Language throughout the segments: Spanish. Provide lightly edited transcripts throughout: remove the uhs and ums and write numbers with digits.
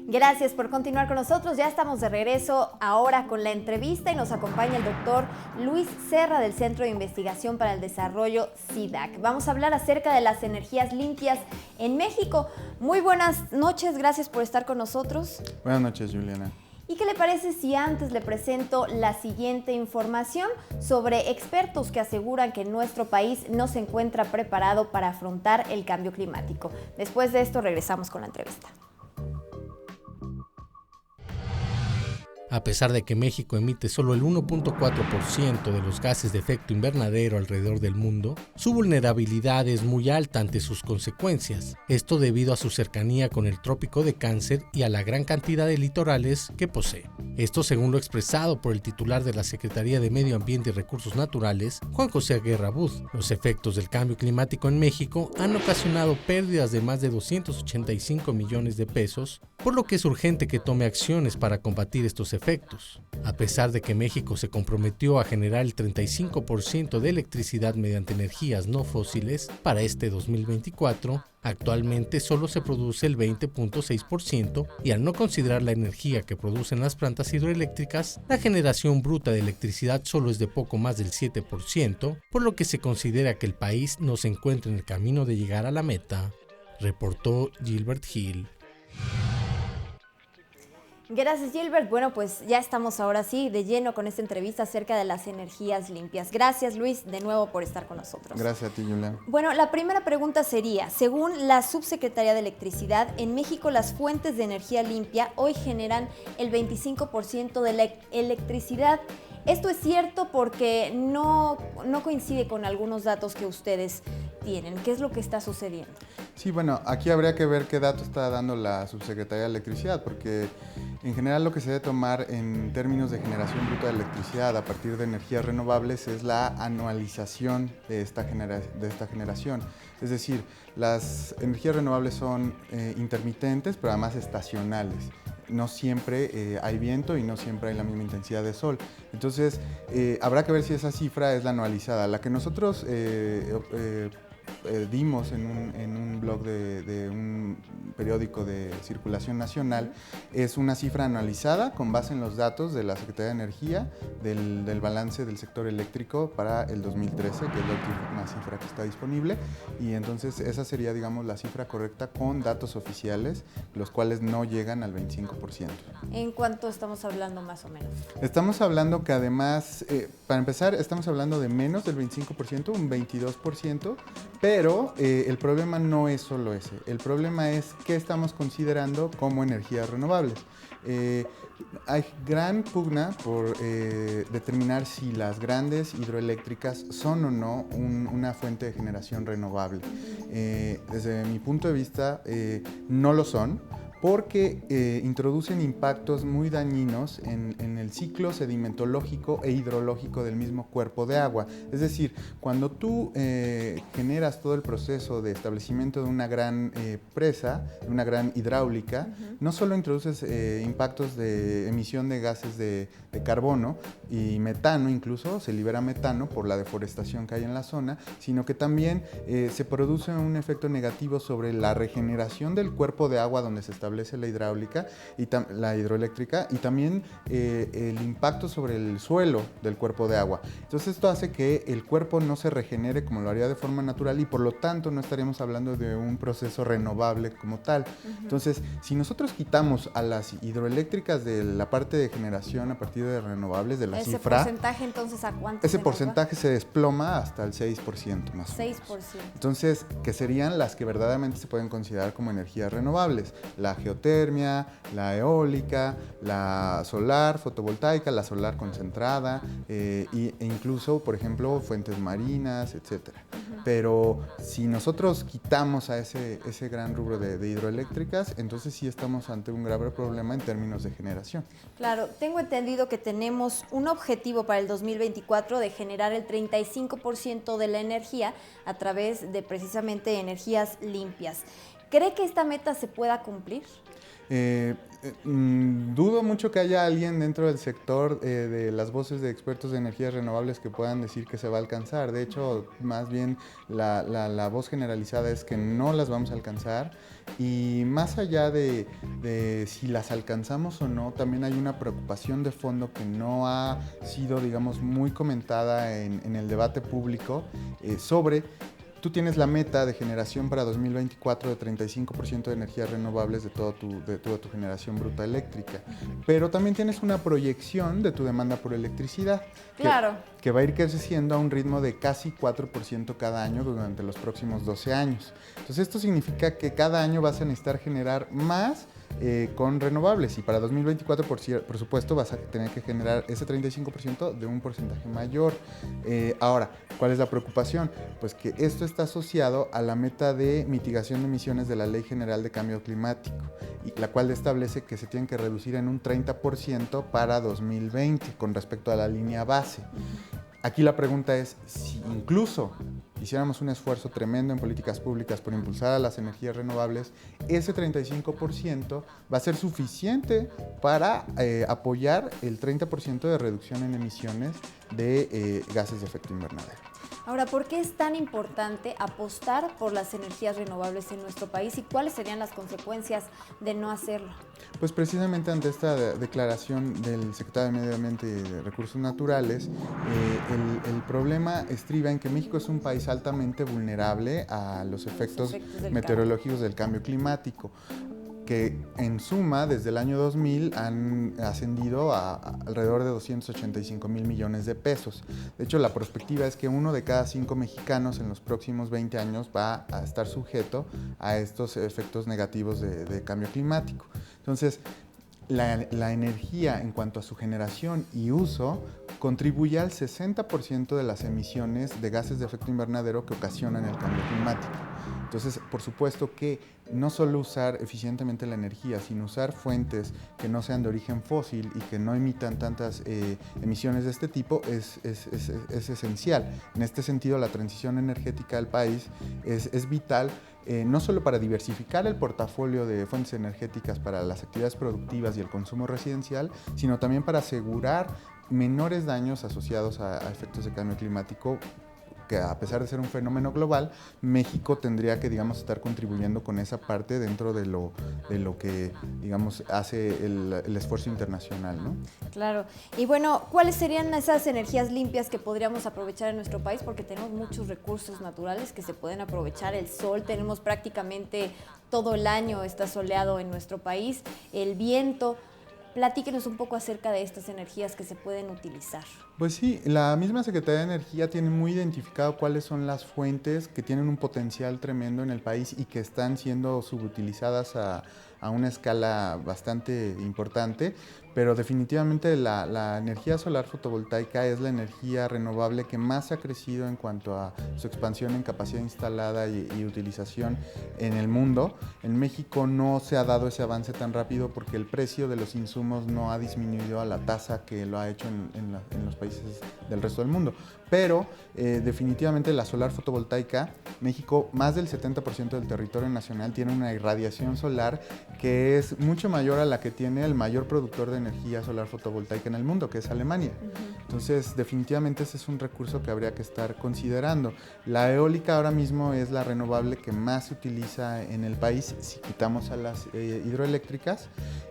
Gracias por continuar con nosotros. Ya estamos de regreso ahora con la entrevista y nos acompaña el doctor Luis Serra del Centro de Investigación para el Desarrollo CIDAC. Vamos a hablar acerca de las energías limpias en México. Muy buenas noches, gracias por estar con nosotros. Buenas noches, Juliana. ¿Y qué le parece si antes le presento la siguiente información sobre expertos que aseguran que nuestro país no se encuentra preparado para afrontar el cambio climático? Después de esto regresamos con la entrevista. A pesar de que México emite solo el 1.4% de los gases de efecto invernadero alrededor del mundo, su vulnerabilidad es muy alta ante sus consecuencias. Esto debido a su cercanía con el Trópico de Cáncer y a la gran cantidad de litorales que posee. Esto según lo expresado por el titular de la Secretaría de Medio Ambiente y Recursos Naturales, Juan José Guerra Booth. Los efectos del cambio climático en México han ocasionado pérdidas de más de 285 millones de pesos, por lo que es urgente que tome acciones para combatir estos efectos. A pesar de que México se comprometió a generar el 35% de electricidad mediante energías no fósiles para este 2024, actualmente solo se produce el 20.6% y al no considerar la energía que producen las plantas hidroeléctricas, la generación bruta de electricidad solo es de poco más del 7%, por lo que se considera que el país no se encuentra en el camino de llegar a la meta, reportó Gilbert Hill. Gracias, Gilbert. Bueno, pues ya estamos ahora sí de lleno con esta entrevista acerca de las energías limpias. Gracias, Luis, de nuevo por estar con nosotros. Gracias a ti, Juliana. Bueno, la primera pregunta sería, según la Subsecretaría de Electricidad, en México las fuentes de energía limpia hoy generan el 25% de la electricidad. ¿Esto es cierto? Porque no coincide con algunos datos que ustedes tienen. ¿Qué es lo que está sucediendo? Sí, bueno, aquí habría que ver qué dato está dando la Subsecretaría de Electricidad, porque en general lo que se debe tomar en términos de generación bruta de electricidad a partir de energías renovables es la anualización de esta generación. Es decir, las energías renovables son intermitentes, pero además estacionales. No siempre hay viento y no siempre hay la misma intensidad de sol. Entonces, habrá que ver si esa cifra es la anualizada. La que nosotros dimos en un blog de un periódico de circulación nacional es una cifra anualizada con base en los datos de la Secretaría de Energía del balance del sector eléctrico para el 2013, que es la última cifra que está disponible, y entonces esa sería, digamos, la cifra correcta con datos oficiales, los cuales no llegan al 25%. ¿En cuánto estamos hablando más o menos? Estamos hablando que además, para empezar, estamos hablando de menos del 25%, un 22%, pero el problema no es solo ese. El problema es qué estamos considerando como energías renovables. Hay gran pugna por determinar si las grandes hidroeléctricas son o no una fuente de generación renovable. Desde mi punto de vista, no lo son, porque introducen impactos muy dañinos en el ciclo sedimentológico e hidrológico del mismo cuerpo de agua. Es decir, cuando tú generas todo el proceso de establecimiento de una gran presa, de una gran hidráulica, no solo introduces impactos de emisión de gases de carbono y metano, incluso se libera metano por la deforestación que hay en la zona, sino que también se produce un efecto negativo sobre la regeneración del cuerpo de agua donde se establece la hidráulica y la hidroeléctrica, y también el impacto sobre el suelo del cuerpo de agua. Entonces esto hace que el cuerpo no se regenere como lo haría de forma natural y por lo tanto no estaríamos hablando de un proceso renovable como tal. Entonces, si nosotros quitamos a las hidroeléctricas de la parte de generación a partir de renovables de la ¿Ese cifra, porcentaje entonces a cuánto? Ese porcentaje se desploma hasta el 6% más o menos. 6%. Entonces, que serían las que verdaderamente se pueden considerar como energías renovables: la geotermia, la eólica, la solar fotovoltaica, la solar concentrada e incluso, por ejemplo, fuentes marinas, etcétera. Pero si nosotros quitamos a ese gran rubro de hidroeléctricas, entonces sí estamos ante un grave problema en términos de generación. Claro, tengo entendido que tenemos un objetivo para el 2024 de generar el 35% de la energía a través de precisamente energías limpias. ¿Cree que esta meta se pueda cumplir? Dudo mucho que haya alguien dentro del sector de las voces de expertos de energías renovables que puedan decir que se va a alcanzar. De hecho, más bien la voz generalizada es que no las vamos a alcanzar. Y más allá de si las alcanzamos o no, también hay una preocupación de fondo que no ha sido, digamos, muy comentada en el debate público sobre... Tú tienes la meta de generación para 2024 de 35% de energías renovables de toda tu generación bruta eléctrica, pero también tienes una proyección de tu demanda por electricidad, Claro. que va a ir creciendo a un ritmo de casi 4% cada año durante los próximos 12 años. Entonces esto significa que cada año vas a necesitar generar más con renovables, y para 2024 por supuesto vas a tener que generar ese 35% de un porcentaje mayor. Ahora, ¿cuál es la preocupación? Pues que esto está asociado a la meta de mitigación de emisiones de la Ley General de Cambio Climático, y la cual establece que se tienen que reducir en un 30% para 2020 con respecto a la línea base. Aquí la pregunta es, si incluso hiciéramos un esfuerzo tremendo en políticas públicas por impulsar a las energías renovables, ese 35% va a ser suficiente para apoyar el 30% de reducción en emisiones de gases de efecto invernadero. Ahora, ¿por qué es tan importante apostar por las energías renovables en nuestro país y cuáles serían las consecuencias de no hacerlo? Pues precisamente ante esta declaración del secretario de Medio Ambiente y de Recursos Naturales, el problema estriba en que México es un país altamente vulnerable a los efectos meteorológicos del cambio climático, que en suma desde el año 2000 han ascendido a alrededor de 285,000 millones de pesos. De hecho, la perspectiva es que 1 de cada 5 mexicanos en los próximos 20 años va a estar sujeto a estos efectos negativos de cambio climático. Entonces, la energía en cuanto a su generación y uso contribuye al 60% de las emisiones de gases de efecto invernadero que ocasionan el cambio climático. Entonces, por supuesto que no solo usar eficientemente la energía, sino usar fuentes que no sean de origen fósil y que no emitan tantas emisiones de este tipo es esencial. En este sentido, la transición energética del país es vital, no solo para diversificar el portafolio de fuentes energéticas para las actividades productivas y el consumo residencial, sino también para asegurar menores daños asociados a efectos de cambio climático, que a pesar de ser un fenómeno global, México tendría que, digamos, estar contribuyendo con esa parte dentro de lo que, digamos, hace el esfuerzo internacional, ¿no? Claro. Y bueno, ¿cuáles serían esas energías limpias que podríamos aprovechar en nuestro país? Porque tenemos muchos recursos naturales que se pueden aprovechar. El sol, tenemos prácticamente todo el año, está soleado en nuestro país. El viento. Platíquenos un poco acerca de estas energías que se pueden utilizar. Pues sí, la misma Secretaría de Energía tiene muy identificado cuáles son las fuentes que tienen un potencial tremendo en el país y que están siendo subutilizadas a una escala bastante importante, pero definitivamente la energía solar fotovoltaica es la energía renovable que más ha crecido en cuanto a su expansión en capacidad instalada y utilización en el mundo. En México no se ha dado ese avance tan rápido porque el precio de los insumos no ha disminuido a la tasa que lo ha hecho en los países del resto del mundo. Pero definitivamente la solar fotovoltaica, México, más del 70% del territorio nacional tiene una irradiación solar que es mucho mayor a la que tiene el mayor productor de energía solar fotovoltaica en el mundo, que es Alemania. Entonces, definitivamente ese es un recurso que habría que estar considerando. La eólica ahora mismo es la renovable que más se utiliza en el país si quitamos a las hidroeléctricas,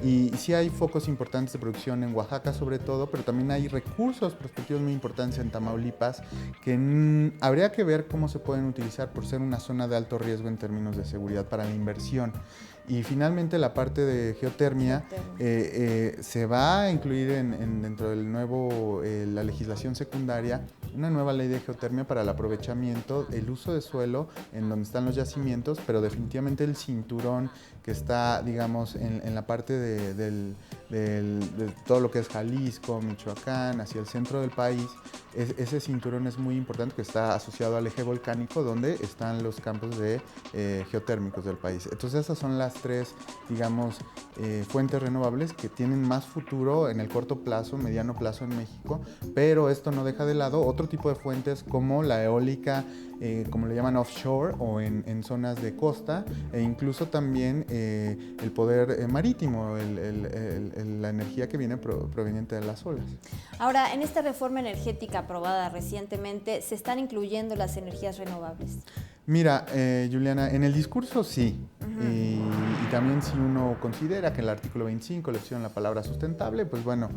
y sí hay focos importantes de producción en Oaxaca sobre todo, pero también hay recursos prospectivos muy importantes en Tamaulipas que habría que ver cómo se pueden utilizar por ser una zona de alto riesgo en términos de seguridad para la inversión. Y finalmente la parte de geotermia se va a incluir dentro del nuevo, la legislación secundaria, una nueva ley de geotermia para el aprovechamiento, el uso de suelo en donde están los yacimientos, pero definitivamente el cinturón que está, digamos, en la parte de todo lo que es Jalisco, Michoacán, hacia el centro del país. Ese cinturón es muy importante, que está asociado al eje volcánico donde están los campos geotérmicos del país. Entonces esas son las tres, digamos, fuentes renovables que tienen más futuro en el corto plazo, mediano plazo en México, pero esto no deja de lado otro tipo de fuentes como la eólica como le llaman offshore o en zonas de costa, e incluso también el poder marítimo, la energía que viene proveniente de las olas. Ahora, en esta reforma energética aprobada recientemente, ¿se están incluyendo las energías renovables? Mira, Juliana, en el discurso sí, y también si uno considera que el artículo 25 le pusieron la palabra sustentable, pues bueno,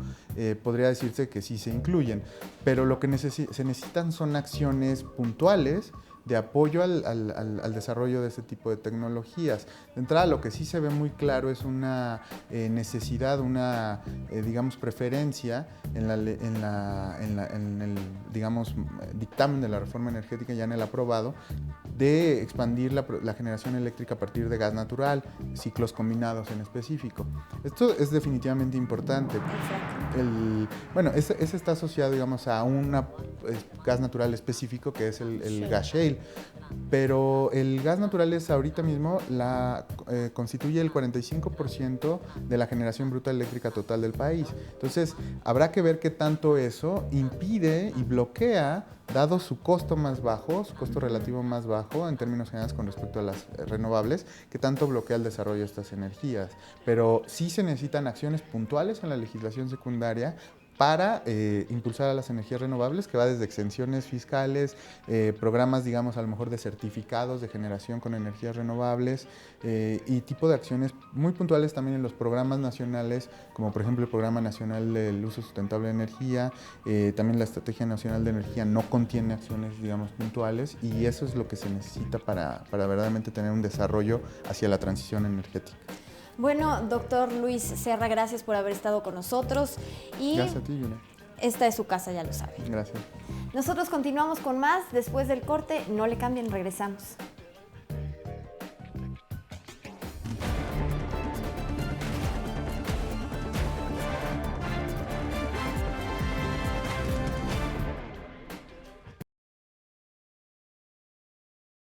podría decirse que sí se incluyen, pero lo que se necesitan son acciones puntuales de apoyo al desarrollo de este tipo de tecnologías. De entrada, lo que sí se ve muy claro es una necesidad, una, digamos, preferencia en el, digamos, dictamen de la reforma energética, ya en el aprobado, de expandir la generación eléctrica a partir de gas natural, ciclos combinados en específico. Esto es definitivamente importante. Bueno, ese está asociado, digamos, a un gas natural específico que es el gas shale, pero el gas natural es ahorita mismo constituye el 45% de la generación bruta eléctrica total del país. Entonces, habrá que ver qué tanto eso impide y bloquea, dado su costo más bajo, su costo relativo más bajo en términos generales con respecto a las renovables, que tanto bloquea el desarrollo de estas energías. Pero sí se necesitan acciones puntuales en la legislación secundaria para impulsar a las energías renovables, que va desde exenciones fiscales, programas, digamos, a lo mejor de certificados de generación con energías renovables y tipo de acciones muy puntuales también en los programas nacionales, como por ejemplo el Programa Nacional del Uso Sustentable de Energía, también la Estrategia Nacional de Energía no contiene acciones, digamos, puntuales, y eso es lo que se necesita para verdaderamente tener un desarrollo hacia la transición energética. Bueno, doctor Luis Serra, gracias por haber estado con nosotros. Y gracias a ti, Julia. Esta es su casa, ya lo saben. Gracias. Nosotros continuamos con más después del corte. No le cambien, regresamos.